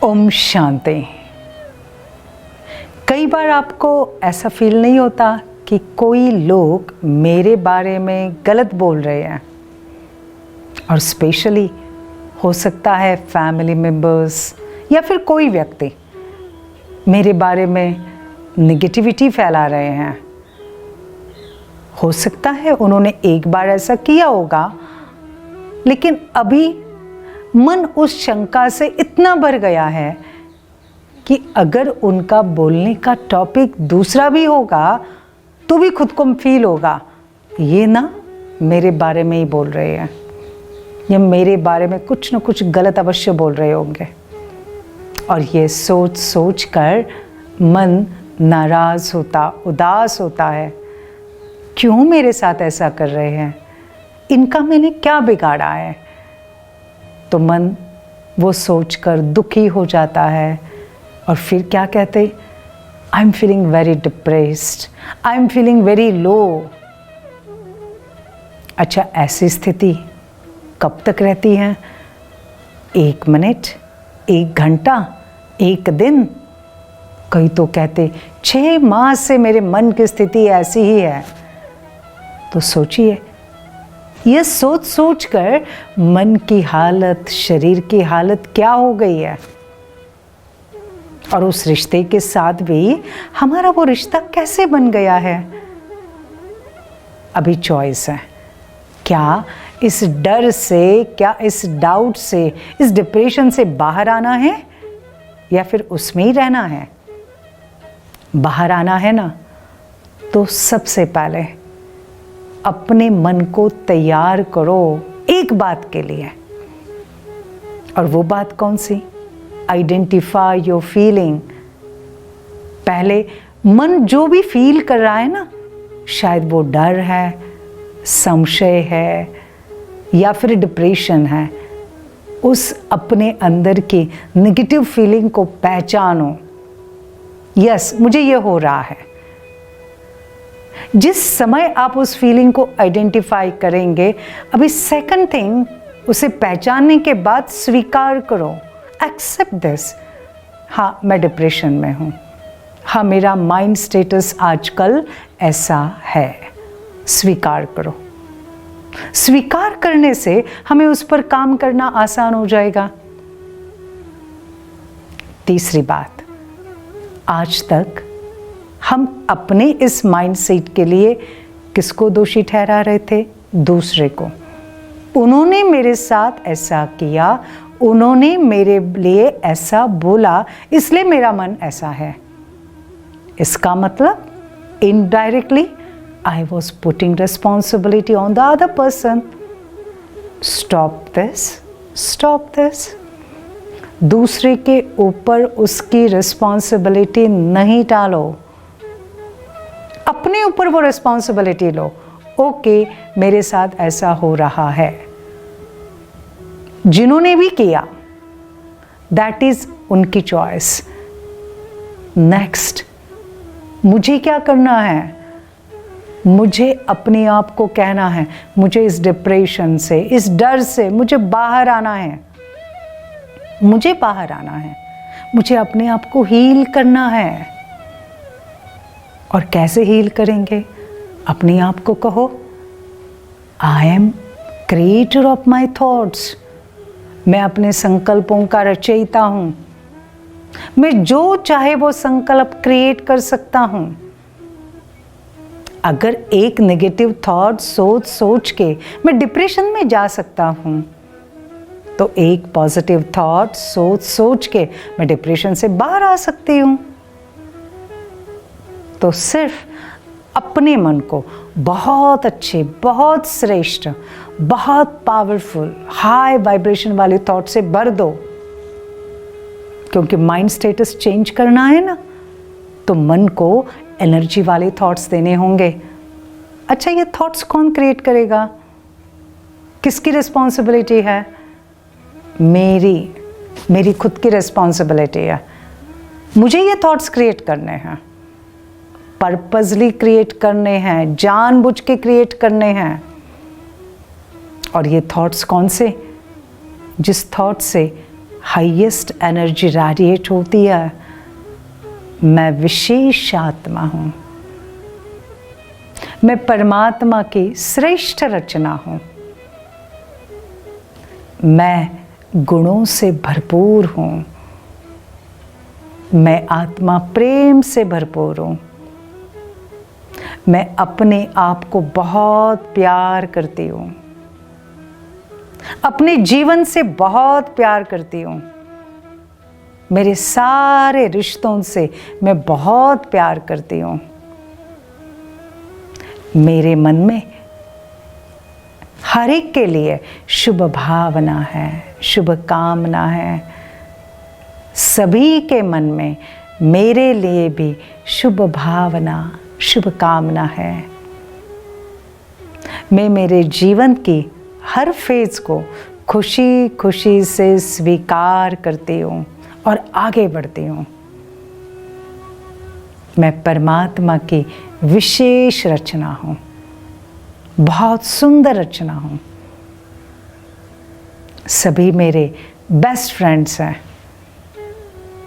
ओम शांति। कई बार आपको ऐसा फील नहीं होता कि कोई लोग मेरे बारे में गलत बोल रहे हैं, और स्पेशली हो सकता है फैमिली मेंबर्स या फिर कोई व्यक्ति मेरे बारे में नेगेटिविटी फैला रहे हैं। हो सकता है उन्होंने एक बार ऐसा किया होगा, लेकिन अभी मन उस शंका से इतना भर गया है कि अगर उनका बोलने का टॉपिक दूसरा भी होगा तो भी खुद को फील होगा ये ना मेरे बारे में ही बोल रहे हैं, या मेरे बारे में कुछ न कुछ गलत अवश्य बोल रहे होंगे। और ये सोच सोच कर मन नाराज़ होता, उदास होता है। क्यों मेरे साथ ऐसा कर रहे हैं? इनका मैंने क्या बिगाड़ा है? तो मन वो सोचकर दुखी हो जाता है और फिर क्या कहते, I am feeling very depressed, I am feeling very low. अच्छा, ऐसी स्थिति कब तक रहती है? 1 मिनट, 1 घंटा, 1 दिन? कई तो कहते 6 माह से मेरे मन की स्थिति ऐसी ही है। तो सोचिए, यह सोच सोच कर मन की हालत, शरीर की हालत क्या हो गई है। और उस रिश्ते के साथ भी हमारा वो रिश्ता कैसे बन गया है। अभी चॉइस है, क्या इस डर से, क्या इस डाउट से, इस डिप्रेशन से बाहर आना है या फिर उसमें ही रहना है। बाहर आना है ना, तो सबसे पहले अपने मन को तैयार करो एक बात के लिए। और वो बात कौन सी? Identify your feeling. पहले मन जो भी फील कर रहा है ना, शायद वो डर है, संशय है या फिर डिप्रेशन है, उस अपने अंदर की नेगेटिव फीलिंग को पहचानो। यस, मुझे ये हो रहा है। जिस समय आप उस फीलिंग को आइडेंटिफाई करेंगे, अभी सेकंड थिंग, उसे पहचानने के बाद स्वीकार करो, एक्सेप्ट दिस। हाँ, मैं डिप्रेशन में हूँ। हाँ, मेरा माइंड स्टेटस आजकल ऐसा है। स्वीकार करो। स्वीकार करने से हमें उस पर काम करना आसान हो जाएगा। तीसरी बात, आज तक हम अपने इस माइंडसेट के लिए किसको दोषी ठहरा रहे थे? दूसरे को। उन्होंने मेरे साथ ऐसा किया, उन्होंने मेरे लिए ऐसा बोला, इसलिए मेरा मन ऐसा है। इसका मतलब indirectly I was putting responsibility on the other person. Stop this, stop this. दूसरे के ऊपर उसकी रिस्पॉन्सिबिलिटी नहीं डालो, अपने ऊपर वो रिस्पॉन्सिबिलिटी लो। ओके, मेरे साथ ऐसा हो रहा है। जिन्होंने भी किया, दैट इज उनकी चॉइस। नेक्स्ट, मुझे क्या करना है? मुझे अपने आप को कहना है, मुझे इस डिप्रेशन से, इस डर से मुझे बाहर आना है। मुझे बाहर आना है, मुझे अपने आप को हील करना है। और कैसे हील करेंगे? अपने आप को कहो, I am creator of my thoughts. मैं अपने संकल्पों का रचयिता हूँ। मैं जो चाहे वो संकल्प क्रिएट कर सकता हूँ। अगर एक नेगेटिव थॉट सोच सोच के मैं डिप्रेशन में जा सकता हूँ, तो एक पॉजिटिव थॉट सोच सोच के मैं डिप्रेशन से बाहर आ सकती हूँ। तो सिर्फ अपने मन को बहुत अच्छे, बहुत श्रेष्ठ, बहुत पावरफुल, हाई वाइब्रेशन वाले थॉट से भर दो। क्योंकि माइंड स्टेटस चेंज करना है ना, तो मन को एनर्जी वाले थॉट्स देने होंगे। अच्छा, ये थॉट्स कौन क्रिएट करेगा? किसकी रिस्पॉन्सिबिलिटी है? मेरी खुद की रिस्पॉन्सिबिलिटी है। मुझे ये थॉट्स क्रिएट करने हैं, पर्पसली क्रिएट करने हैं, जानबूझ के क्रिएट करने हैं। और ये थॉट्स कौन से? जिस थॉट से हाईएस्ट एनर्जी रेडिएट होती है। मैं विशेष आत्मा हूँ। मैं परमात्मा की श्रेष्ठ रचना हूँ। मैं गुणों से भरपूर हूँ। मैं आत्मा प्रेम से भरपूर हूँ। मैं अपने आप को बहुत प्यार करती हूँ। अपने जीवन से बहुत प्यार करती हूँ। मेरे सारे रिश्तों से मैं बहुत प्यार करती हूँ। मेरे मन में हर एक के लिए शुभ भावना है, शुभ कामना है। सभी के मन में मेरे लिए भी शुभ भावना, शुभ कामना है। मैं मेरे जीवन की हर फेज को खुशी खुशी से स्वीकार करती हूँ और आगे बढ़ती हूँ। मैं परमात्मा की विशेष रचना हूँ, बहुत सुंदर रचना हूँ। सभी मेरे बेस्ट फ्रेंड्स हैं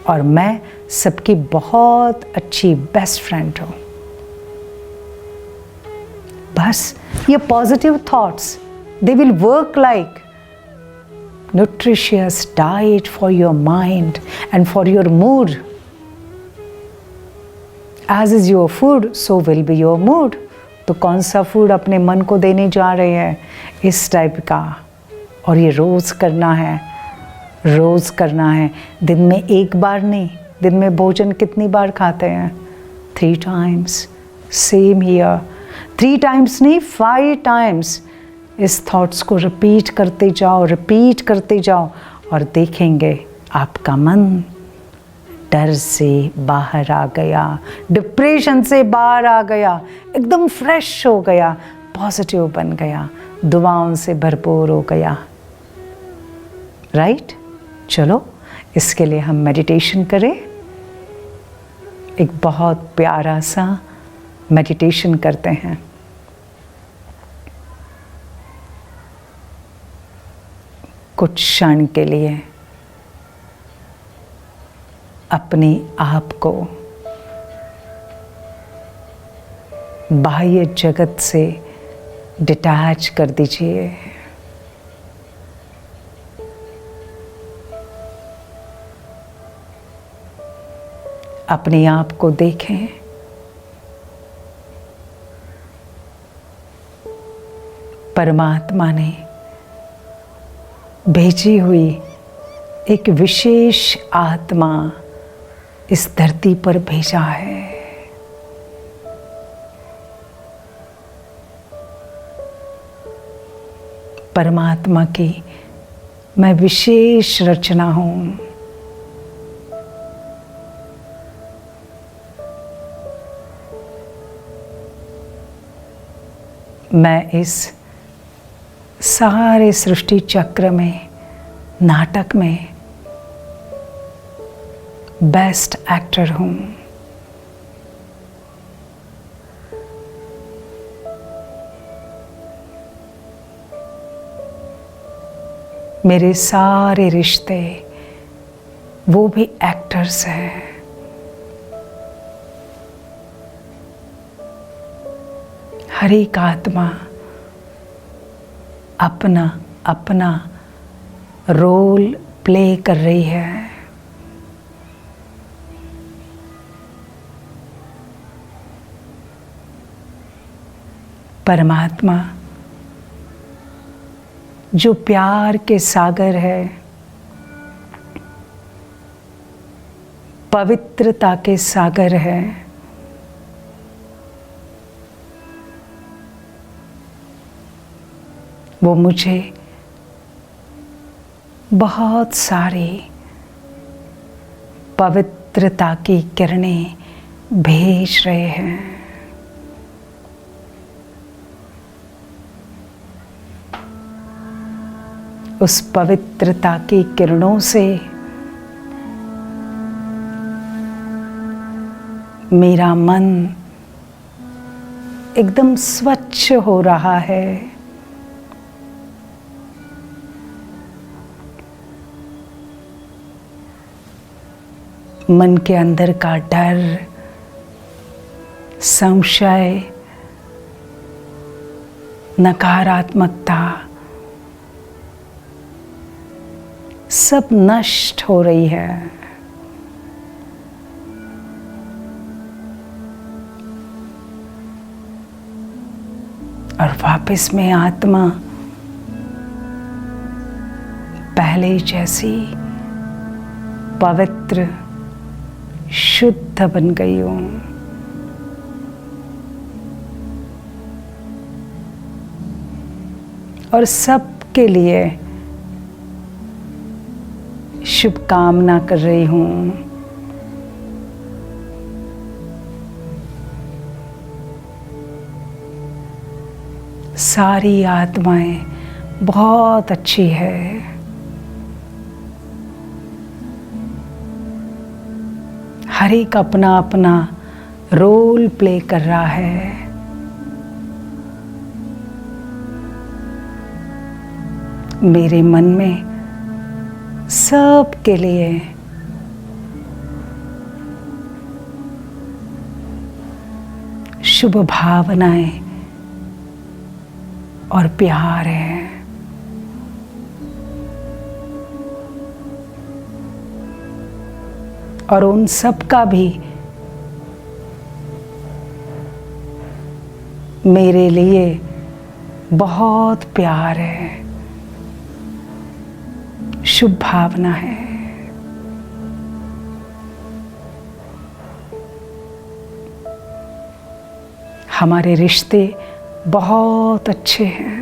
और मैं सबकी बहुत अच्छी बेस्ट फ्रेंड हूँ। बस ये positive thoughts, they will work like nutritious diet for your mind and for your mood. As is your food, so will be your mood. तो कौन सा फूड अपने मन को देने जा रहे हैं, इस टाइप का। और ये रोज़ करना है, रोज़ करना है। दिन में एक बार नहीं, दिन में भोजन कितनी बार खाते हैं? 3 times. सेम हियर, 3 times नहीं, 5 times इस थॉट्स को रिपीट करते जाओ और देखेंगे आपका मन डर से बाहर आ गया, डिप्रेशन से बाहर आ गया, एकदम फ्रेश हो गया, पॉजिटिव बन गया, दुआओं से भरपूर हो गया। राइट? चलो इसके लिए हम मेडिटेशन करें। एक बहुत प्यारा सा मेडिटेशन करते हैं। कुछ क्षण के लिए अपने आप को बाह्य जगत से डिटैच कर दीजिए। अपने आप को देखें। परमात्मा ने भेजी हुई एक विशेष आत्मा इस धरती पर भेजा है। परमात्मा की मैं विशेष रचना हूँ। मैं इस सारे सृष्टि चक्र में, नाटक में बेस्ट एक्टर हूँ। मेरे सारे रिश्ते वो भी एक्टर्स हैं। हर एक आत्मा अपना अपना रोल प्ले कर रही है। परमात्मा जो प्यार के सागर है, पवित्रता के सागर है, वो मुझे बहुत सारी पवित्रता की किरणें भेज रहे हैं। उस पवित्रता की किरणों से मेरा मन एकदम स्वच्छ हो रहा है। मन के अंदर का डर, संशय, नकारात्मकता सब नष्ट हो रही है। और वापस में आत्मा पहले जैसी पवित्र शुद्ध बन गई हूँ। और सबके लिए शुभकामना कर रही हूँ। सारी आत्माएं बहुत अच्छी है। हर एक अपना अपना रोल प्ले कर रहा है। मेरे मन में सबके लिए शुभ भावनाएं और प्यार है। और उन सब का भी मेरे लिए बहुत प्यार है, शुभ भावना है। हमारे रिश्ते बहुत अच्छे हैं।